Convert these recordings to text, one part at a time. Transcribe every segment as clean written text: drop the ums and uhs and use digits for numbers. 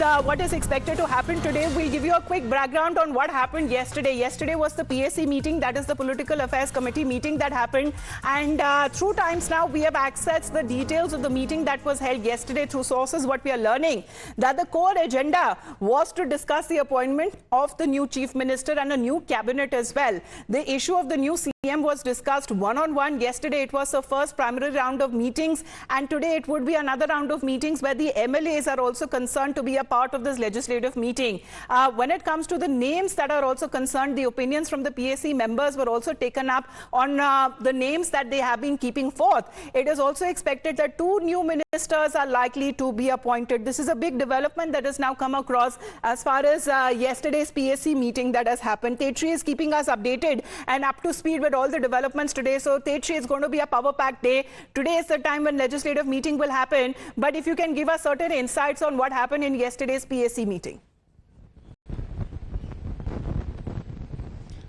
what is expected to happen today. We'll give you a quick background on what happened yesterday. Yesterday was the PAC meeting, that is the Political Affairs Committee meeting that happened. And through Times Now, we have accessed the details of the meeting that was held yesterday through sources. What we are learning, that the core agenda was to discuss the appointment of the new Chief Minister and a new cabinet as well. The issue of the new CM was discussed one-on-one. Yesterday, it was the first primary round of meetings, and today it would be another round of meetings where the MLAs are also concerned to be a part of this legislative meeting. When it comes to the names that are also concerned, the opinions from the PAC members were also taken up on the names that they have been keeping forth. It is also expected that 2 new ministers are likely to be appointed. This is a big development that has now come across as far as yesterday's PAC meeting that has happened. Tetri is keeping us updated and up to speed with all the developments today. So Tetri, is going to be a power-packed day. Today is the time when legislative meeting will happen. But if you can give us certain insights on what happened in yesterday's PAC meeting.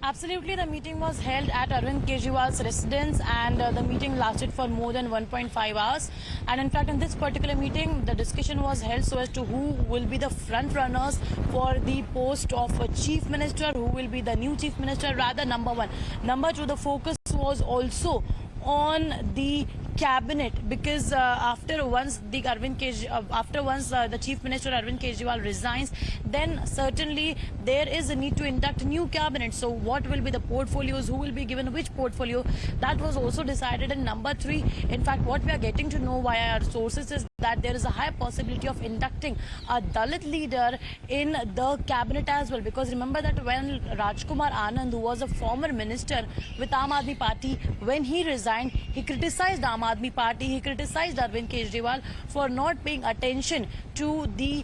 Absolutely, the meeting was held at Arvind Kejriwal's residence, and the meeting lasted for more than 1.5 hours. And in fact, in this particular meeting, the discussion was held so as to who will be the front runners for the post of a chief minister, who will be the new chief minister, rather, number one. Number two, the focus was also on the cabinet, because after once the chief minister Arvind Kejriwal resigns, then certainly there is a need to induct new cabinet. So what will be the portfolios, who will be given which portfolio, that was also decided. And number three, in fact, what we are getting to know via our sources is that there is a high possibility of inducting a Dalit leader in the cabinet as well, because remember that when Rajkumar Anand, who was a former minister with Aam Aadmi Party, when he resigned, he criticized Aam Aadmi Party, he criticized Arvind Kejriwal for not paying attention to the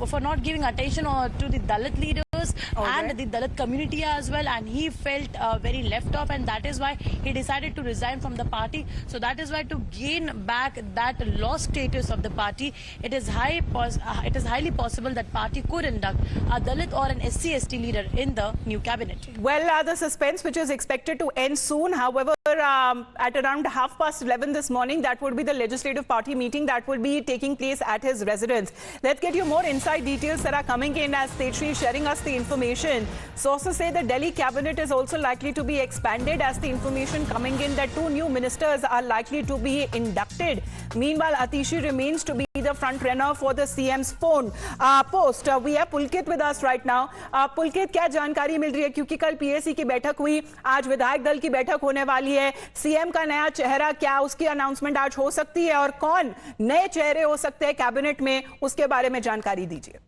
for not giving attention to the Dalit leaders and the Dalit community as well, and he felt very left off, and that is why he decided to resign from the party. So that is why, to gain back that lost status of the party, it is highly possible that party could induct a Dalit or an SC/ST leader in the new cabinet. Well, the suspense, which is expected to end soon, however, at around 11:30 this morning, that would be the legislative party meeting that will be taking place at his residence. Let's get you more inside details that are coming in as Tetri is sharing us the information. Sources say the Delhi cabinet is also likely to be expanded, as the information coming in that 2 new ministers are likely to be inducted. Meanwhile, Atishi remains to be the front runner for the CM's post. We have Pulkit with us right now. Pulkit, क्या जानकारी मिल रही है, क्योंकि कल PAC की बैठक हुई, आज विधायक दल की बैठक होने वाली है, CM का नया चेहरा, क्या उसकी अनाउंसमेंट आज हो सकती है, और कौन नए चेहरे हो सकते हैं कैबिनेट में, उसके बारे में जानकारी दीजिए।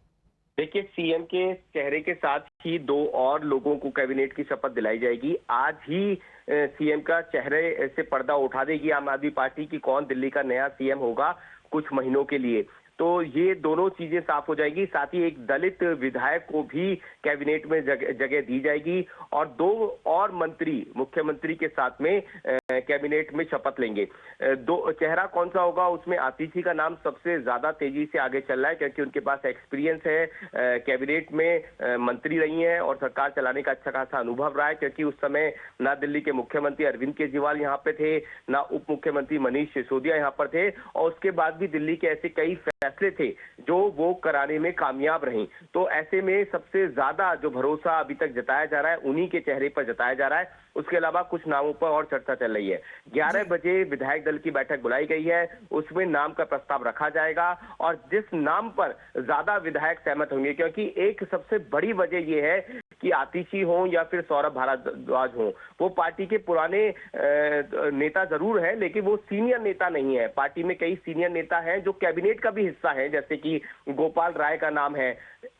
देखिए, सीएम के चेहरे के साथ ही 2 और लोगों को कैबिनेट की शपथ दिलाई जाएगी। आज ही सीएम का चेहरे से पर्दा उठा देगी आम आदमी पार्टी की कौन दिल्ली का नया सीएम होगा कुछ महीनों के लिए। तो ये दोनों चीजें साफ हो जाएगी। साथ ही एक दलित विधायक को भी कैबिनेट में जगह दी जाएगी, और 2 और मंत्री मुख्यमंत्री के साथ में कैबिनेट में शपथ लेंगे। चेहरा कौन सा होगा, उसमें आतिशी का नाम सबसे ज्यादा तेजी से आगे चल रहा है, क्योंकि उनके पास एक्सपीरियंस है, कैबिनेट में मंत्री रही हैं और सरकार चलाने का अच्छा खासा अनुभव रहा है, क्योंकि उस समय ना दिल्ली के मुख्यमंत्री अरविंद केजरीवाल यहाँ पे थे, ना उप मुख्यमंत्री मनीष सिसोदिया यहाँ पर थे, और उसके बाद भी दिल्ली के ऐसे कई फैसले थे जो वो कराने में कामयाब रही। तो ऐसे में सबसे ज्यादा जो भरोसा अभी तक जताया जा रहा है उन्हीं के चेहरे पर जताया जा रहा है। उसके अलावा कुछ नामों पर और चर्चा चल रही है। 11 बजे विधायक दल की बैठक बुलाई गई है, उसमें नाम का प्रस्ताव रखा जाएगा, और जिस नाम पर ज्यादा विधायक सहमत होंगे, क्योंकि एक सबसे बड़ी वजह यह है कि आतिशी हो या फिर सौरभ भारद्वाज हो, वो पार्टी के पुराने नेता जरूर है, लेकिन वो सीनियर नेता नहीं है। पार्टी में कई सीनियर नेता हैं जो कैबिनेट का भी हिस्सा है, जैसे कि गोपाल राय का नाम है।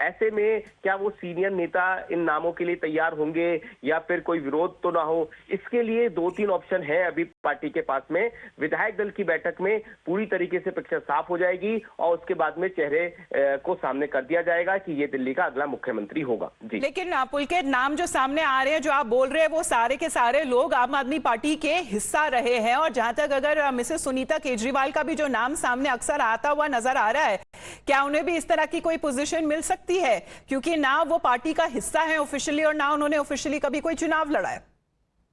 ऐसे में क्या वो सीनियर नेता इन नामों के लिए तैयार होंगे या फिर कोई विरोध तो ना हो, इसके लिए 2-3 ऑप्शन है अभी पार्टी के पास में। विधायक दल की बैठक में पूरी तरीके से पिक्चर साफ हो जाएगी, और उसके बाद में चेहरे को सामने कर दिया जाएगा कि ये दिल्ली का अगला मुख्यमंत्री होगा। जी, लेकिन पुलकित, नाम जो सामने आ रहे हैं, जो आप बोल रहे हैं, वो सारे के सारे लोग आम आदमी पार्टी के हिस्सा रहे हैं, और जहां तक अगर मिसेस सुनीता केजरीवाल का भी जो नाम सामने अक्सर आता हुआ नजर आ रहा है, क्या उन्हें भी इस तरह की कोई पोजीशन मिल सकती है, क्योंकि ना वो पार्टी का हिस्सा है ऑफिशियली और ना उन्होंने ऑफिशियली कभी कोई चुनाव लड़ा है?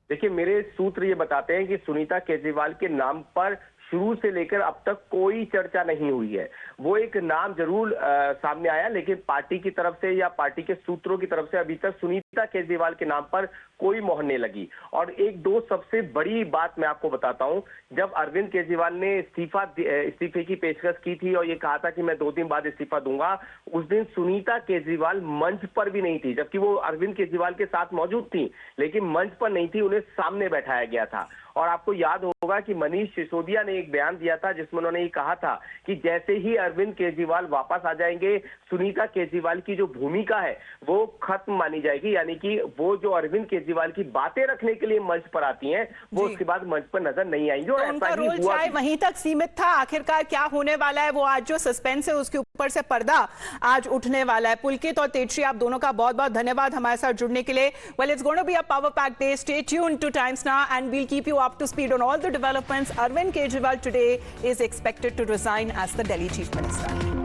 देखिए, मेरे सूत्र ये बताते हैं कि सुनीता केजरीवाल के नाम पर शुरू से लेकर अब तक कोई चर्चा नहीं हुई है। वो एक नाम जरूर सामने आया, लेकिन पार्टी की तरफ से या पार्टी के सूत्रों की तरफ से अभी तक सुनीता केजरीवाल के नाम पर कोई मोहर नहीं लगी। और एक दो सबसे बड़ी बात मैं आपको बताता हूं, जब अरविंद केजरीवाल ने इस्तीफे की पेशकश की थी और ये कहा था कि मैं 2 दिन बाद इस्तीफा दूंगा, उस दिन सुनीता केजरीवाल मंच पर भी नहीं थी, जबकि वो अरविंद केजरीवाल के साथ मौजूद थी, लेकिन मंच पर नहीं थी, उन्हें सामने बैठाया गया था। और आपको याद होगा कि मनीष सिसोदिया ने एक बयान दिया था जिसमें उन्होंने ये कहा था कि जैसे ही अरविंद केजरीवाल वापस आ जाएंगे, सुनीता केजरीवाल की जो भूमिका है वो खत्म मानी जाएगी, यानी कि वो जो अरविंद केजरीवाल की बातें रखने के लिए मंच पर आती हैं वो उसके बाद मंच पर नजर नहीं आएंगी। और तो उनका रोल चाहे वहीं तक सीमित था, आखिरकार क्या होने वाला है वो आज जो सस्पेंस है उसके ऊपर से पर्दा आज उठने वाला है। पुलकित और तेजश्री, आप दोनों का बहुत बहुत धन्यवाद हमारे साथ जुड़ने के लिए। Well, it's going to be a power packed day. Stay tuned to Times Now and we'll keep you up to speed on all the developments. Arvind Kejriwal today is expected to resign as the Delhi Chief Minister.